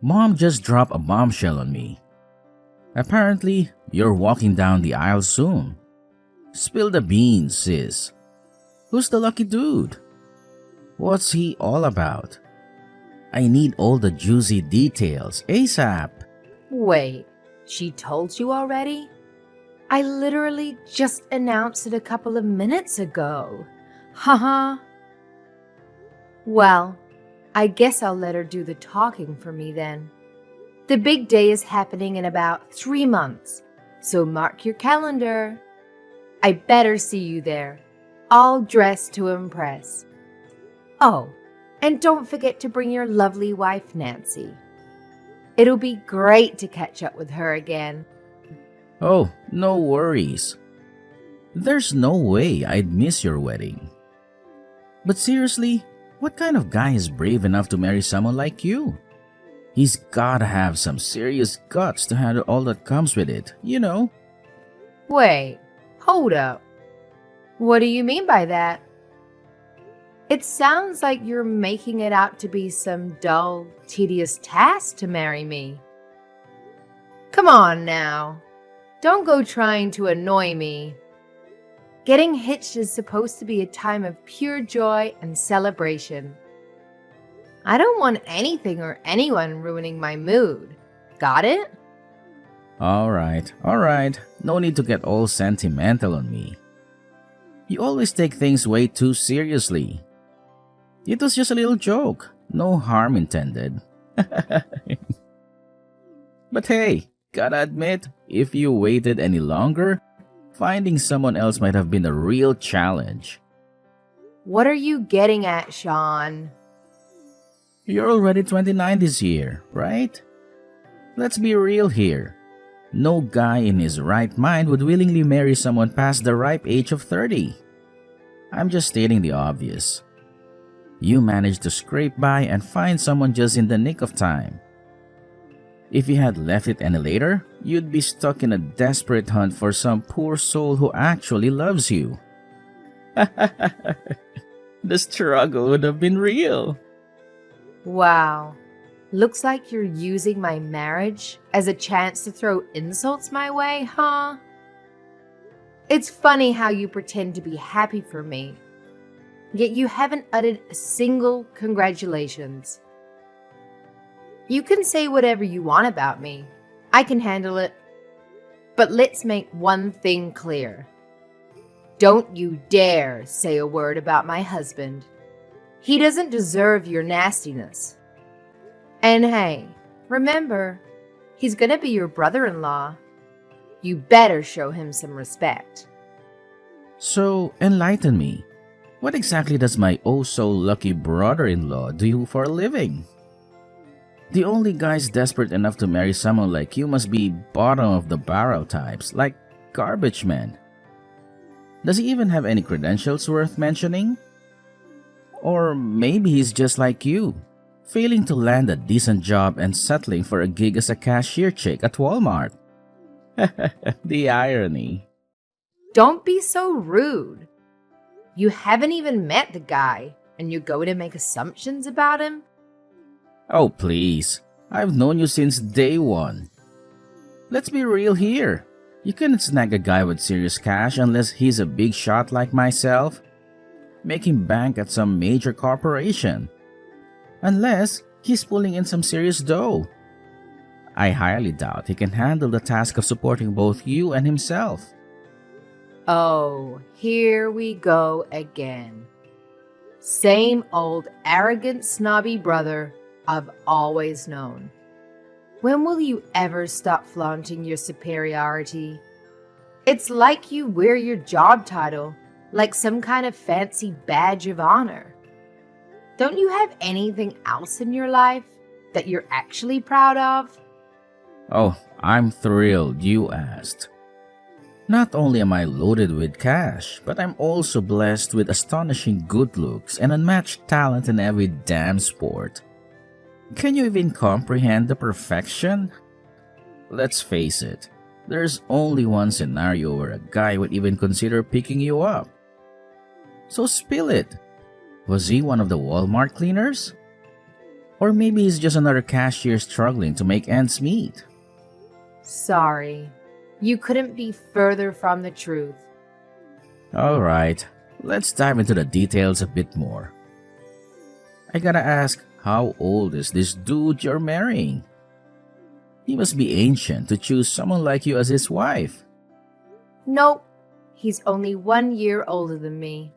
Mom just dropped a bombshell on me. Apparently, you're walking down the aisle soon. Spill the beans, sis. Who's the lucky dude? What's he all about? I need all the juicy details ASAP. Wait, she told you already? I literally just announced it a couple of minutes ago. Haha. Well, I guess I'll let her do the talking for me then. The big day is happening in about 3 months, so mark your calendar. I better see you there, all dressed to impress. Oh, and don't forget to bring your lovely wife, Nancy. It'll be great to catch up with her again. Oh, no worries. There's no way I'd miss your wedding. But seriously, what kind of guy is brave enough to marry someone like you? He's gotta have some serious guts to handle all that comes with it, you know? Wait, hold up. What do you mean by that? It sounds like you're making it out to be some dull, tedious task to marry me. Come on now. Don't go trying to annoy me. Getting hitched is supposed to be a time of pure joy and celebration. I don't want anything or anyone ruining my mood. Got it? Alright. No need to get all sentimental on me. You always take things way too seriously. It was just a little joke. No harm intended. But hey, gotta admit, if you waited any longer, finding someone else might have been a real challenge. What are you getting at, Sean? You're already 29 this year, right? Let's be real here. No guy in his right mind would willingly marry someone past the ripe age of 30. I'm just stating the obvious. You managed to scrape by and find someone just in the nick of time. If you had left it any later, you'd be stuck in a desperate hunt for some poor soul who actually loves you. The struggle would have been real. Wow. Looks like you're using my marriage as a chance to throw insults my way, huh? It's funny how you pretend to be happy for me, yet you haven't uttered a single congratulations. You can say whatever you want about me. I can handle it. But let's make one thing clear. Don't you dare say a word about my husband. He doesn't deserve your nastiness. And hey, remember, he's gonna be your brother-in-law. You better show him some respect. So, enlighten me. What exactly does my oh-so-lucky brother-in-law do for a living? The only guys desperate enough to marry someone like you must be bottom-of-the-barrel types, like garbage men. Does he even have any credentials worth mentioning? Or maybe he's just like you, failing to land a decent job and settling for a gig as a cashier chick at Walmart. The irony. Don't be so rude. You haven't even met the guy, and you're going to make assumptions about him? Oh, please. I've known you since day one. Let's be real here. You couldn't snag a guy with serious cash unless he's a big shot like myself, making bank at some major corporation. Unless he's pulling in some serious dough. I highly doubt he can handle the task of supporting both you and himself. Oh, here we go again. Same old arrogant, snobby brother I've always known. When will you ever stop flaunting your superiority? It's like you wear your job title like some kind of fancy badge of honor. Don't you have anything else in your life that you're actually proud of? Oh, I'm thrilled you asked. Not only am I loaded with cash, but I'm also blessed with astonishing good looks and unmatched talent in every damn sport. Can you even comprehend the perfection? Let's face it, there's only one scenario where a guy would even consider picking you up. So spill it. Was he one of the Walmart cleaners? Or maybe he's just another cashier struggling to make ends meet. Sorry. You couldn't be further from the truth. Alright, let's dive into the details a bit more. I gotta ask, how old is this dude you're marrying? He must be ancient to choose someone like you as his wife. Nope. He's only 1 year older than me.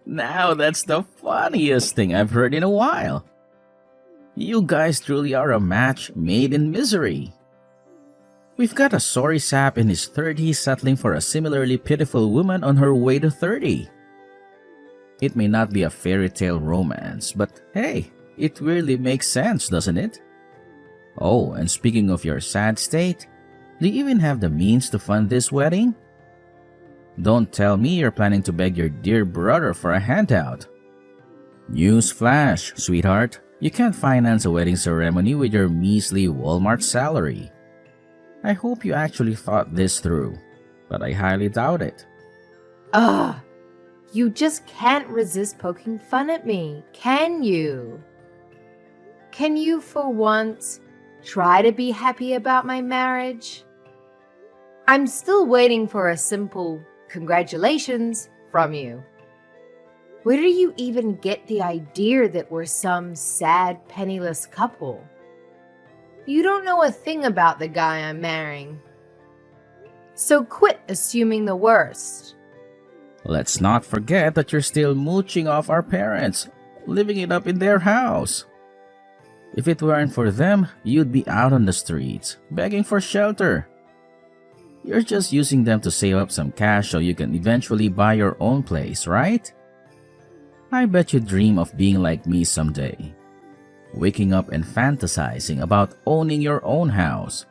Now that's the funniest thing I've heard in a while. You guys truly are a match made in misery. We've got a sorry sap in his 30s settling for a similarly pitiful woman on her way to 30. It may not be a fairy tale romance, but hey, it really makes sense, doesn't it? Oh, and speaking of your sad state, do you even have the means to fund this wedding? Don't tell me you're planning to beg your dear brother for a handout. Newsflash, sweetheart. You can't finance a wedding ceremony with your measly Walmart salary. I hope you actually thought this through, but I highly doubt it. Ugh. You just can't resist poking fun at me, can you? Can you, for once, try to be happy about my marriage? I'm still waiting for a simple congratulations from you. Where do you even get the idea that we're some sad, penniless couple? You don't know a thing about the guy I'm marrying. So quit assuming the worst. Let's not forget that you're still mooching off our parents, living it up in their house. If it weren't for them, you'd be out on the streets, begging for shelter. You're just using them to save up some cash so you can eventually buy your own place, right? I bet you dream of being like me someday, waking up and fantasizing about owning your own house.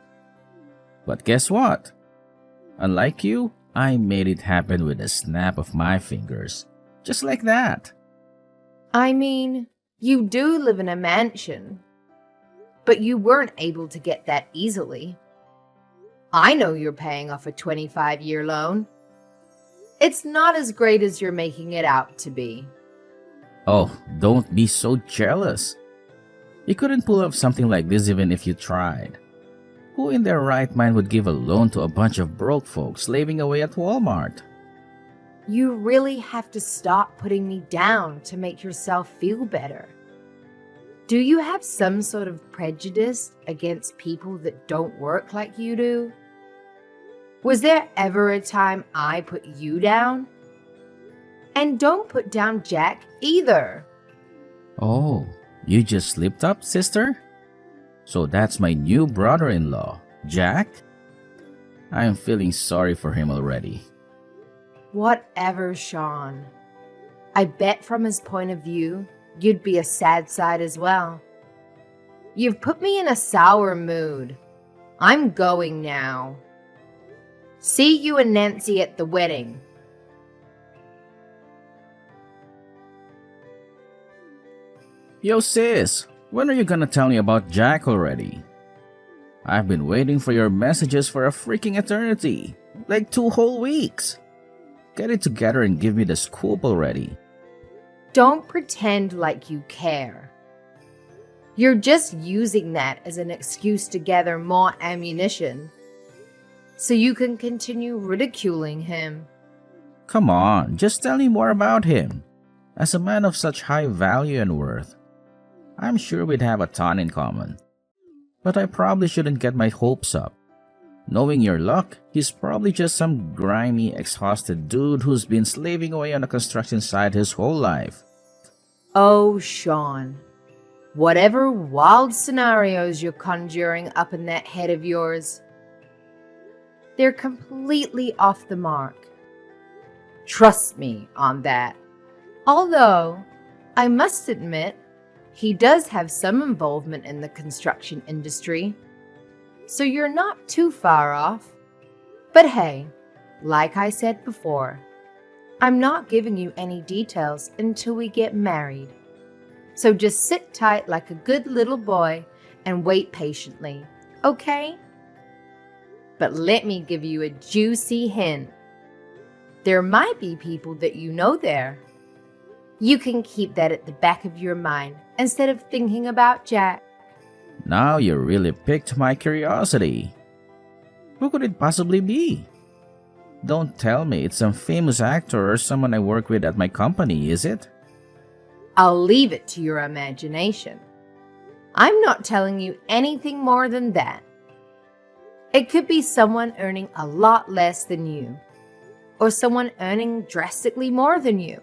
But guess what? Unlike you, I made it happen with a snap of my fingers, just like that. I mean, you do live in a mansion, but you weren't able to get that easily. I know you're paying off a 25-year loan. It's not as great as you're making it out to be. Oh, don't be so jealous. You couldn't pull off something like this even if you tried. Who in their right mind would give a loan to a bunch of broke folks slaving away at Walmart? You really have to stop putting me down to make yourself feel better. Do you have some sort of prejudice against people that don't work like you do? Was there ever a time I put you down? And don't put down Jack either. Oh, you just slipped up, sister? So that's my new brother-in-law, Jack? I am feeling sorry for him already. Whatever, Sean. I bet from his point of view, you'd be a sad side as well. You've put me in a sour mood. I'm going now. See you and Nancy at the wedding. Yo sis, when are you gonna tell me about Jack already? I've been waiting for your messages for a freaking eternity. Like 2 whole weeks. Get it together and give me the scoop already. Don't pretend like you care. You're just using that as an excuse to gather more ammunition so you can continue ridiculing him. Come on, just tell me more about him. As a man of such high value and worth, I'm sure we'd have a ton in common. But I probably shouldn't get my hopes up. Knowing your luck, he's probably just some grimy, exhausted dude who's been slaving away on a construction site his whole life. Oh, Sean. Whatever wild scenarios you're conjuring up in that head of yours, they're completely off the mark. Trust me on that. Although, I must admit, he does have some involvement in the construction industry, so you're not too far off. But hey, like I said before, I'm not giving you any details until we get married. So just sit tight like a good little boy and wait patiently, okay? But let me give you a juicy hint. There might be people that you know there. You can keep that at the back of your mind instead of thinking about Jack. Now you really piqued my curiosity. Who could it possibly be? Don't tell me it's some famous actor or someone I work with at my company, is it? I'll leave it to your imagination. I'm not telling you anything more than that. It could be someone earning a lot less than you, or someone earning drastically more than you.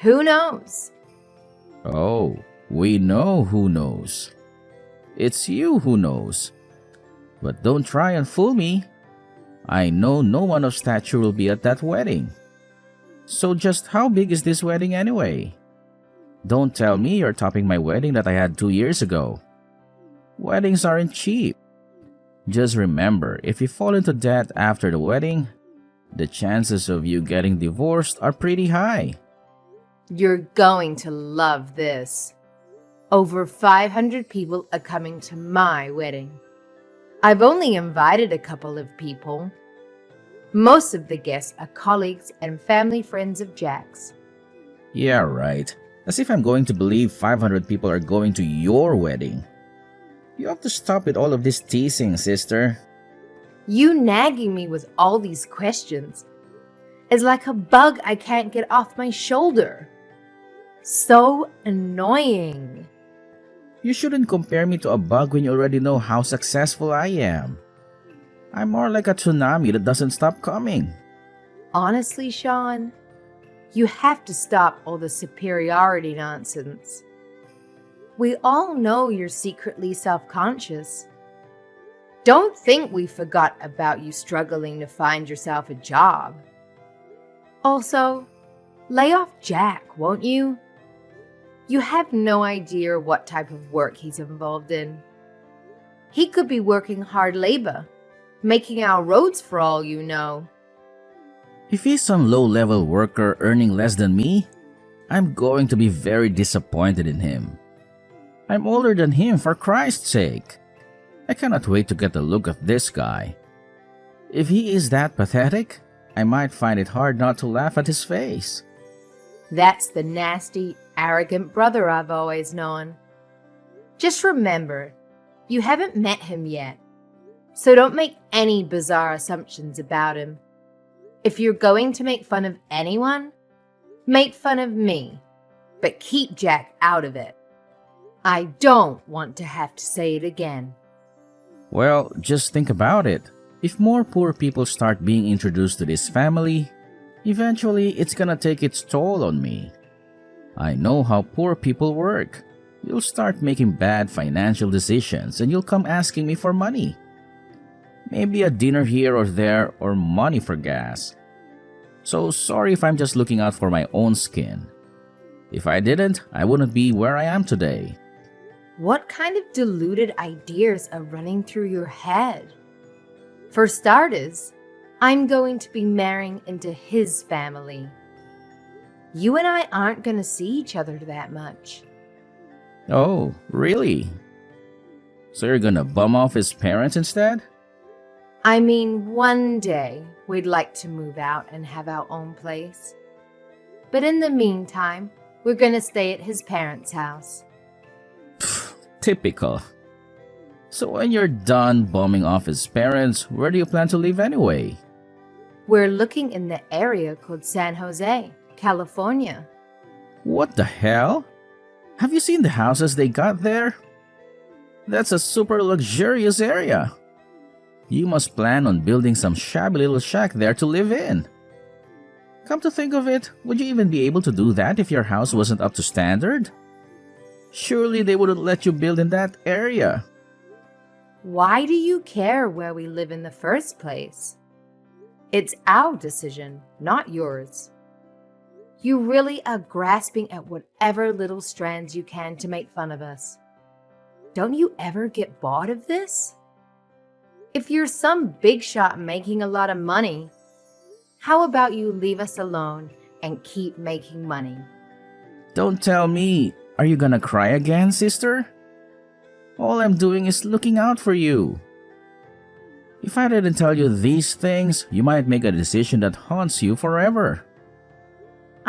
Who knows? Oh, we know who knows. It's you who knows. But don't try and fool me. I know no one of stature will be at that wedding. So just how big is this wedding anyway? Don't tell me you're topping my wedding that I had 2 years ago. Weddings aren't cheap. Just remember, if you fall into debt after the wedding, the chances of you getting divorced are pretty high. You're going to love this. Over 500 people are coming to my wedding. I've only invited a couple of people. Most of the guests are colleagues and family friends of Jack's. Yeah, right. As if I'm going to believe 500 people are going to your wedding. You have to stop with all of this teasing, sister. You nagging me with all these questions is like a bug I can't get off my shoulder. So annoying. You shouldn't compare me to a bug when you already know how successful I am. I'm more like a tsunami that doesn't stop coming. Honestly, Sean, you have to stop all the superiority nonsense. We all know you're secretly self-conscious. Don't think we forgot about you struggling to find yourself a job. Also, lay off Jack, won't you? You have no idea what type of work he's involved in. He could be working hard labor, making our roads for all you know. If he's some low-level worker earning less than me, I'm going to be very disappointed in him. I'm older than him, for Christ's sake. I cannot wait to get a look at this guy. If he is that pathetic, I might find it hard not to laugh at his face. That's the nasty, arrogant brother I've always known. Just remember, you haven't met him yet, so don't make any bizarre assumptions about him. If you're going to make fun of anyone, make fun of me, but keep Jack out of it. I don't want to have to say it again. Well, just think about it. If more poor people start being introduced to this family, eventually it's gonna take its toll on me. I know how poor people work. You'll start making bad financial decisions and you'll come asking me for money. Maybe a dinner here or there or money for gas. So sorry if I'm just looking out for my own skin. If I didn't, I wouldn't be where I am today. What kind of deluded ideas are running through your head? For starters, I'm going to be marrying into his family. You and I aren't going to see each other that much. Oh, really? So you're gonna bum off his parents instead? I mean, one day we'd like to move out and have our own place. But in the meantime, we're going to stay at his parents' house. Typical. So when you're done bumming off his parents, where do you plan to live anyway? We're looking in the area called San Jose, California. What the hell? Have you seen the houses they got there? That's a super luxurious area. You must plan on building some shabby little shack there to live in. Come to think of it, would you even be able to do that if your house wasn't up to standard? Surely they wouldn't let you build in that area. Why do you care where we live in the first place? It's our decision, not yours. You really are grasping at whatever little strands you can to make fun of us. Don't you ever get bored of this? If you're some big shot making a lot of money, how about you leave us alone and keep making money? Don't tell me. Are you gonna cry again, sister? All I'm doing is looking out for you. If I didn't tell you these things, you might make a decision that haunts you forever.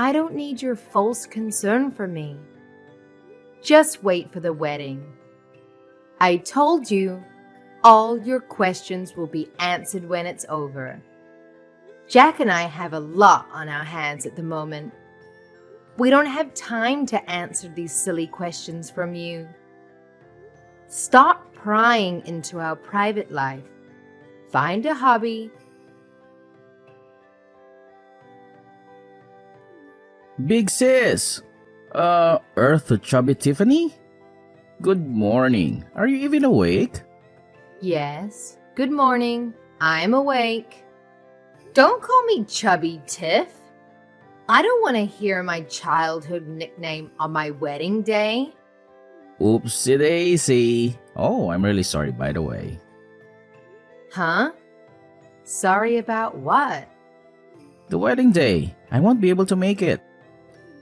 I don't need your false concern for me. Just wait for the wedding. I told you, all your questions will be answered when it's over. Jack and I have a lot on our hands at the moment. We don't have time to answer these silly questions from you. Stop prying into our private life. Find a hobby. Big sis! Earth to Chubby Tiffany? Good morning. Are you even awake? Yes, good morning. I'm awake. Don't call me Chubby Tiff. I don't want to hear my childhood nickname on my wedding day. Oopsie daisy. Oh, I'm really sorry, by the way. Huh? Sorry about what? The wedding day. I won't be able to make it.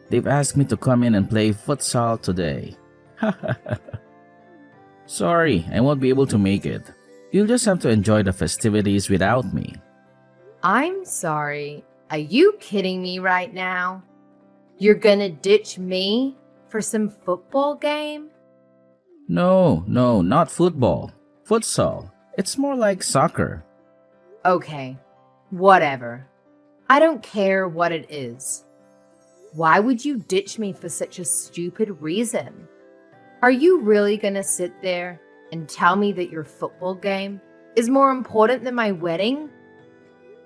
They've asked me to come in and play futsal today. Sorry, I won't be able to make it. You'll just have to enjoy the festivities without me. I'm sorry. Are you kidding me right now? You're gonna ditch me for some football game? No, not football. Futsal. It's more like soccer. Okay, whatever. I don't care what it is. Why would you ditch me for such a stupid reason? Are you really gonna sit there and tell me that your football game is more important than my wedding?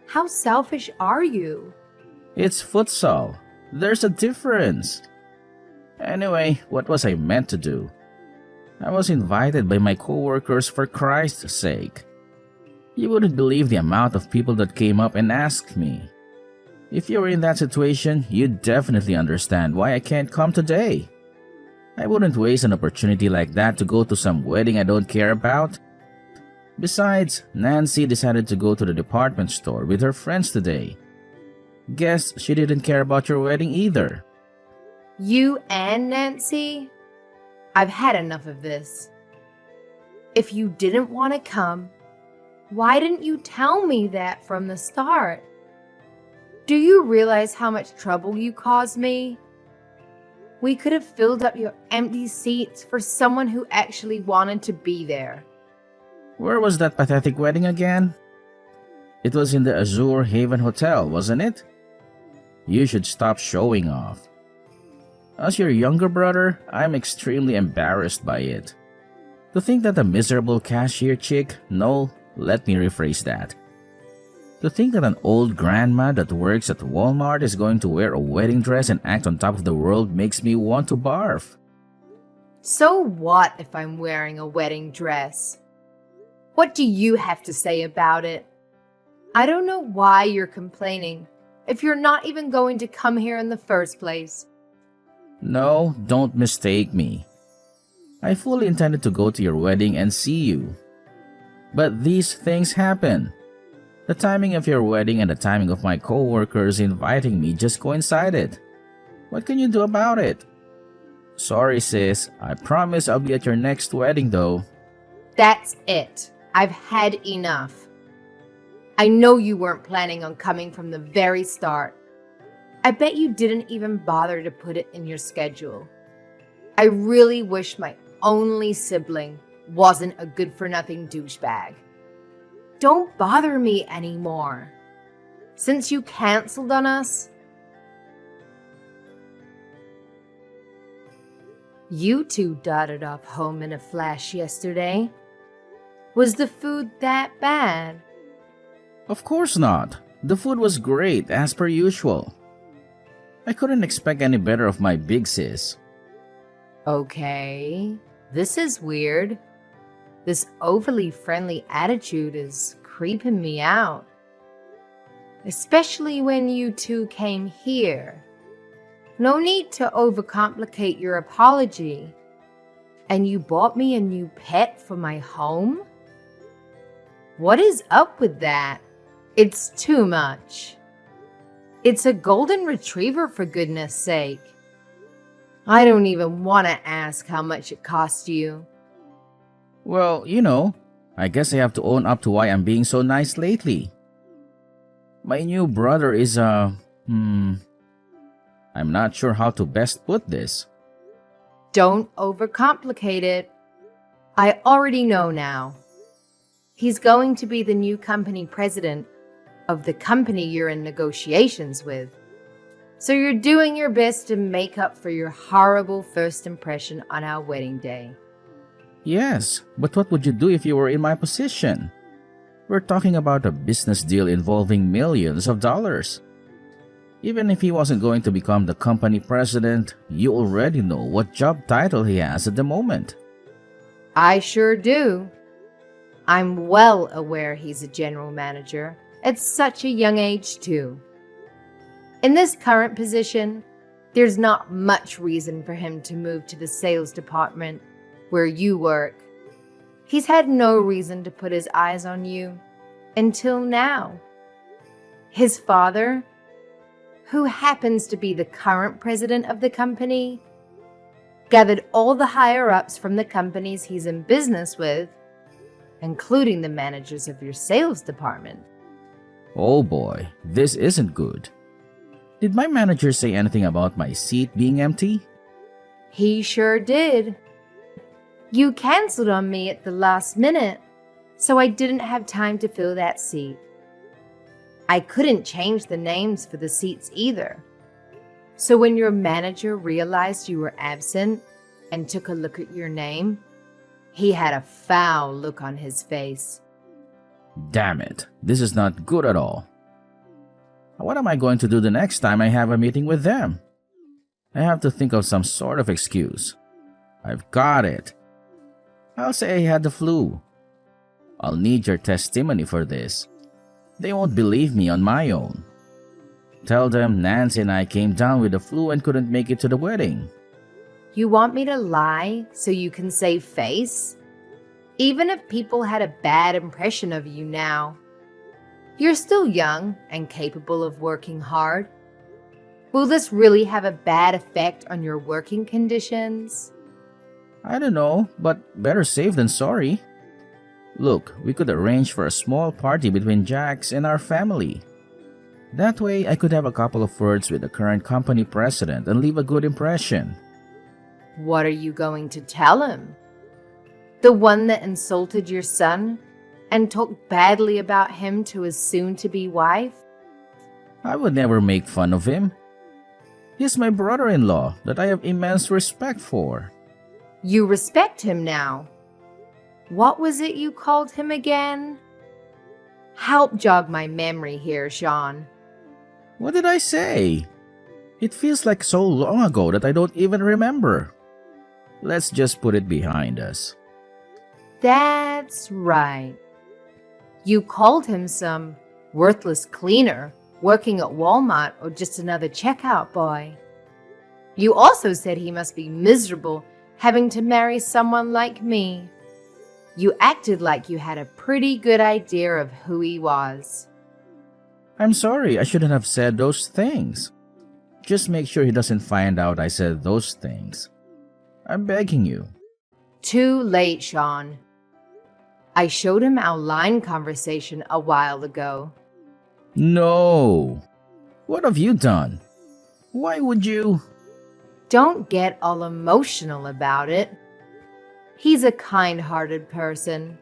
How selfish are you? It's futsal. There's a difference. Anyway, what was I meant to do? I was invited by my coworkers for Christ's sake. You wouldn't believe the amount of people that came up and asked me. If you were in that situation, you'd definitely understand why I can't come today. I wouldn't waste an opportunity like that to go to some wedding I don't care about. Besides, Nancy decided to go to the department store with her friends today. Guess she didn't care about your wedding either. You and Nancy? I've had enough of this. If you didn't want to come, why didn't you tell me that from the start? Do you realize how much trouble you caused me? We could have filled up your empty seats for someone who actually wanted to be there. Where was that pathetic wedding again? It was in the Azure Haven Hotel, wasn't it? You should stop showing off. As your younger brother, I'm extremely embarrassed by it. To think that a miserable cashier chick, no, let me rephrase that. To think that an old grandma that works at Walmart is going to wear a wedding dress and act on top of the world makes me want to barf. So what if I'm wearing a wedding dress? What do you have to say about it? I don't know why you're complaining if you're not even going to come here in the first place. No, don't mistake me. I fully intended to go to your wedding and see you. But these things happen. The timing of your wedding and the timing of my co-workers inviting me just coincided. What can you do about it? Sorry, sis. I promise I'll be at your next wedding, though. That's it. I've had enough. I know you weren't planning on coming from the very start. I bet you didn't even bother to put it in your schedule. I really wish my only sibling wasn't a good-for-nothing douchebag. Don't bother me anymore. Since you canceled on us, you two darted off home in a flash yesterday. Was the food that bad? Of course not. The food was great, as per usual. I couldn't expect any better of my big sis. Okay, this is weird. This overly friendly attitude is creeping me out. Especially when you two came here. No need to overcomplicate your apology. And you bought me a new pet for my home? What is up with that? It's too much. It's a golden retriever, for goodness sake. I don't even want to ask how much it cost you. Well, I guess I have to own up to why I'm being so nice lately. My new brother is I'm not sure how to best put this. Don't overcomplicate it. I already know now. He's going to be the new company president of the company you're in negotiations with. So you're doing your best to make up for your horrible first impression on our wedding day. Yes, but what would you do if you were in my position? We're talking about a business deal involving millions of dollars. Even if he wasn't going to become the company president, you already know what job title he has at the moment. I sure do. I'm well aware he's a general manager at such a young age, too. In this current position, there's not much reason for him to move to the sales department where you work. He's had no reason to put his eyes on you until now. His father, who happens to be the current president of the company, gathered all the higher-ups from the companies he's in business with, including the managers of your sales department. Oh boy, this isn't good. Did my manager say anything about my seat being empty? He sure did. You canceled on me at the last minute, so I didn't have time to fill that seat. I couldn't change the names for the seats either. So when your manager realized you were absent and took a look at your name, he had a foul look on his face. Damn it, this is not good at all. What am I going to do the next time I have a meeting with them? I have to think of some sort of excuse. I've got it. I'll say I had the flu. I'll need your testimony for this. They won't believe me on my own. Tell them Nancy and I came down with the flu and couldn't make it to the wedding. You want me to lie so you can save face? Even if people had a bad impression of you now, you're still young and capable of working hard. Will this really have a bad effect on your working conditions? I don't know, but better safe than sorry. Look, we could arrange for a small party between Jax and our family. That way, I could have a couple of words with the current company president and leave a good impression. What are you going to tell him? The one that insulted your son and talked badly about him to his soon-to-be wife? I would never make fun of him. He's my brother-in-law that I have immense respect for. You respect him now. What was it you called him again? Help jog my memory here, Sean. What did I say? It feels like so long ago that I don't even remember. Let's just put it behind us. That's right. You called him some worthless cleaner working at Walmart or just another checkout boy. You also said he must be miserable having to marry someone like me. You acted like you had a pretty good idea of who he was. I'm sorry, I shouldn't have said those things. Just make sure he doesn't find out I said those things. I'm begging you. Too late, Sean. I showed him our line conversation a while ago. No! What have you done? Why would you? Don't get all emotional about it. He's a kind-hearted person.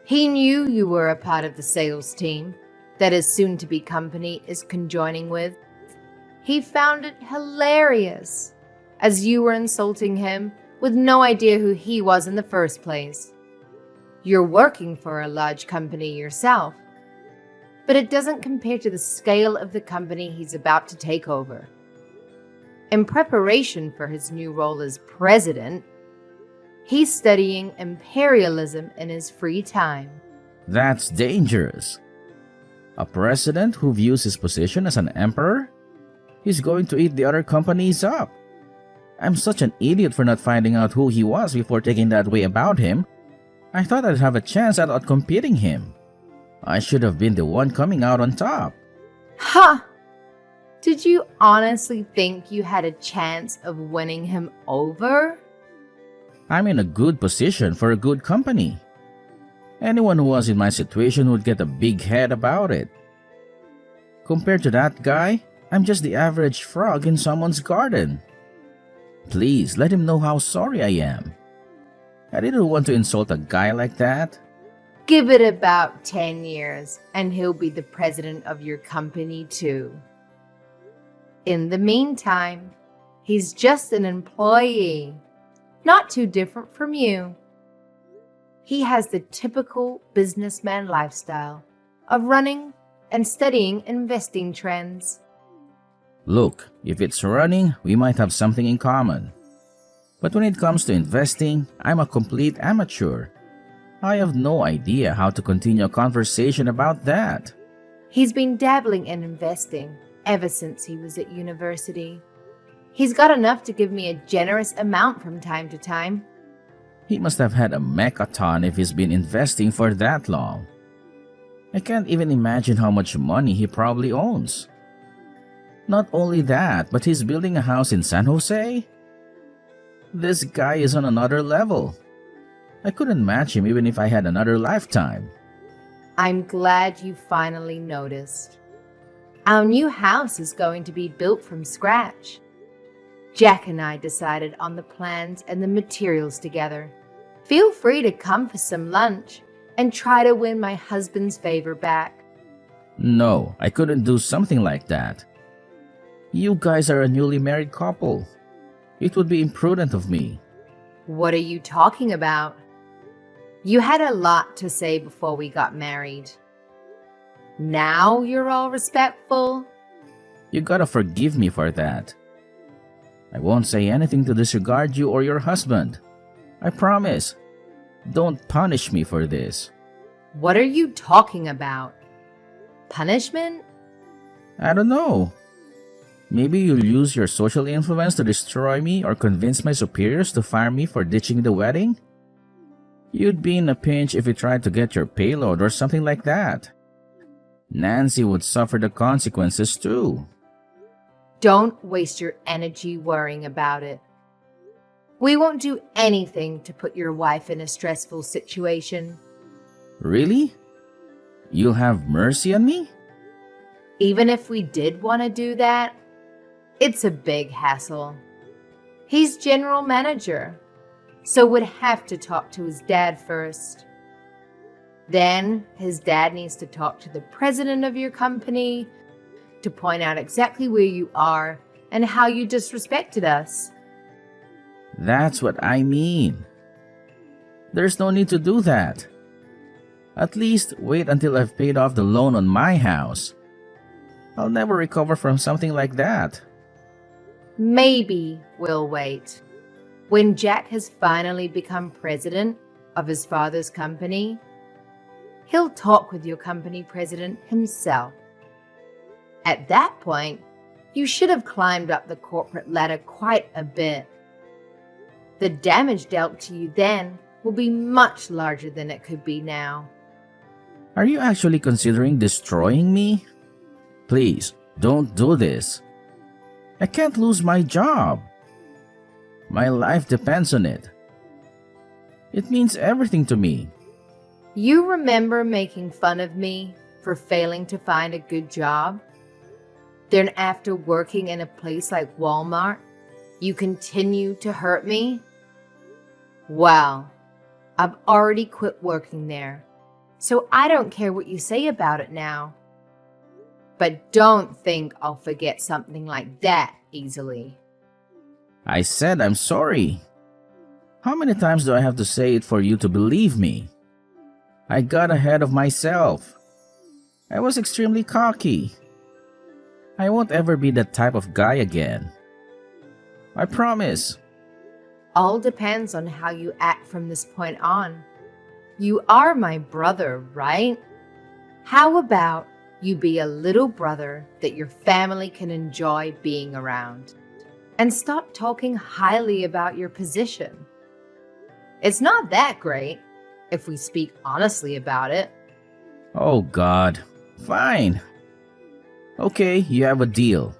He knew you were a part of the sales team that his soon-to-be company is conjoining with. He found it hilarious, as you were insulting him with no idea who he was in the first place. You're working for a large company yourself, but it doesn't compare to the scale of the company he's about to take over. In preparation for his new role as president, he's studying imperialism in his free time. That's dangerous. A president who views his position as an emperor? He's going to eat the other companies up. I'm such an idiot for not finding out who he was before taking that way about him. I thought I'd have a chance at outcompeting him. I should have been the one coming out on top. Ha! Did you honestly think you had a chance of winning him over? I'm in a good position for a good company. Anyone who was in my situation would get a big head about it. Compared to that guy, I'm just the average frog in someone's garden. Please let him know how sorry I am. I didn't want to insult a guy like that. Give it about 10 years and he'll be the president of your company too. In the meantime, he's just an employee, not too different from you. He has the typical businessman lifestyle of running and studying investing trends. Look, if it's running, we might have something in common. But when it comes to investing, I'm a complete amateur. I have no idea how to continue a conversation about that. He's been dabbling in investing ever since he was at university. He's got enough to give me a generous amount from time to time. He must have had a mechaton if he's been investing for that long. I can't even imagine how much money he probably owns. Not only that, but he's building a house in San Jose? This guy is on another level. I couldn't match him even if I had another lifetime. I'm glad you finally noticed. Our new house is going to be built from scratch. Jack and I decided on the plans and the materials together. Feel free to come for some lunch and try to win my husband's favor back. No, I couldn't do something like that. You guys are a newly married couple. It would be imprudent of me. What are you talking about? You had a lot to say before we got married. Now you're all respectful? You gotta forgive me for that. I won't say anything to disregard you or your husband. I promise. Don't punish me for this. What are you talking about? Punishment? I don't know. Maybe you'll use your social influence to destroy me or convince my superiors to fire me for ditching the wedding? You'd be in a pinch if you tried to get your payload or something like that. Nancy would suffer the consequences too. Don't waste your energy worrying about it. We won't do anything to put your wife in a stressful situation. Really? You'll have mercy on me? Even if we did want to do that, it's a big hassle. He's general manager, so would have to talk to his dad first. Then his dad needs to talk to the president of your company to point out exactly where you are and how you disrespected us. That's what I mean. There's no need to do that. At least wait until I've paid off the loan on my house. I'll never recover from something like that. Maybe we'll wait. When Jack has finally become president of his father's company, he'll talk with your company president himself. At that point, you should have climbed up the corporate ladder quite a bit. The damage dealt to you then will be much larger than it could be now. Are you actually considering destroying me? Please, don't do this. I can't lose my job. My life depends on it. It means everything to me. You remember making fun of me for failing to find a good job? Then after working in a place like Walmart, you continue to hurt me? Well, I've already quit working there, so I don't care what you say about it now. But don't think I'll forget something like that easily. I said I'm sorry. How many times do I have to say it for you to believe me? I got ahead of myself. I was extremely cocky. I won't ever be that type of guy again. I promise. All depends on how you act from this point on. You are my brother, right? How about you be a little brother that your family can enjoy being around? And stop talking highly about your position. It's not that great, if we speak honestly about it. Oh God. Fine. Okay, you have a deal.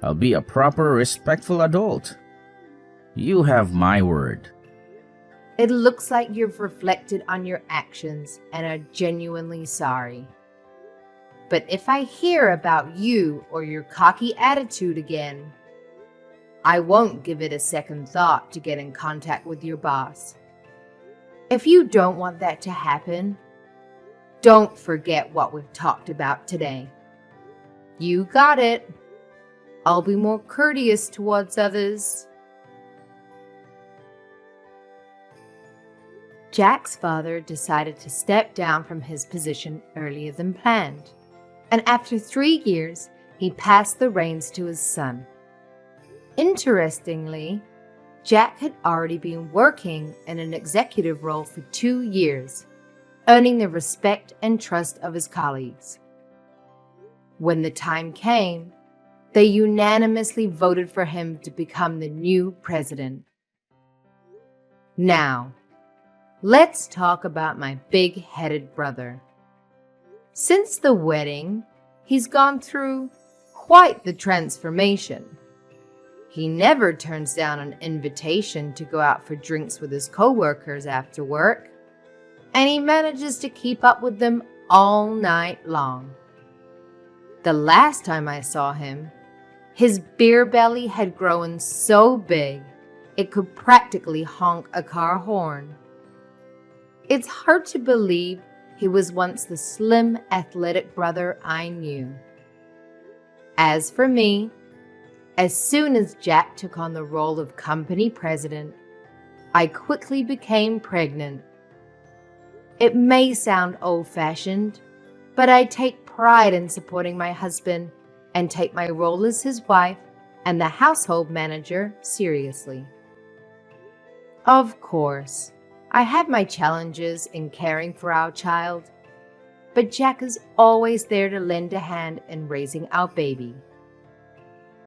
I'll be a proper, respectful adult. You have my word. It looks like you've reflected on your actions and are genuinely sorry. But if I hear about you or your cocky attitude again, I won't give it a second thought to get in contact with your boss. If you don't want that to happen, don't forget what we've talked about today. You got it. I'll be more courteous towards others. Jack's father decided to step down from his position earlier than planned, and after 3 years, he passed the reins to his son. Interestingly, Jack had already been working in an executive role for 2 years, earning the respect and trust of his colleagues. When the time came, they unanimously voted for him to become the new president. Now, let's talk about my big-headed brother. Since the wedding, he's gone through quite the transformation. He never turns down an invitation to go out for drinks with his coworkers after work, and he manages to keep up with them all night long. The last time I saw him, his beer belly had grown so big it could practically honk a car horn. It's hard to believe he was once the slim, athletic brother I knew. As for me, as soon as Jack took on the role of company president, I quickly became pregnant. It may sound old-fashioned, but I take pride in supporting my husband and take my role as his wife and the household manager seriously. Of course, I have my challenges in caring for our child, but Jack is always there to lend a hand in raising our baby.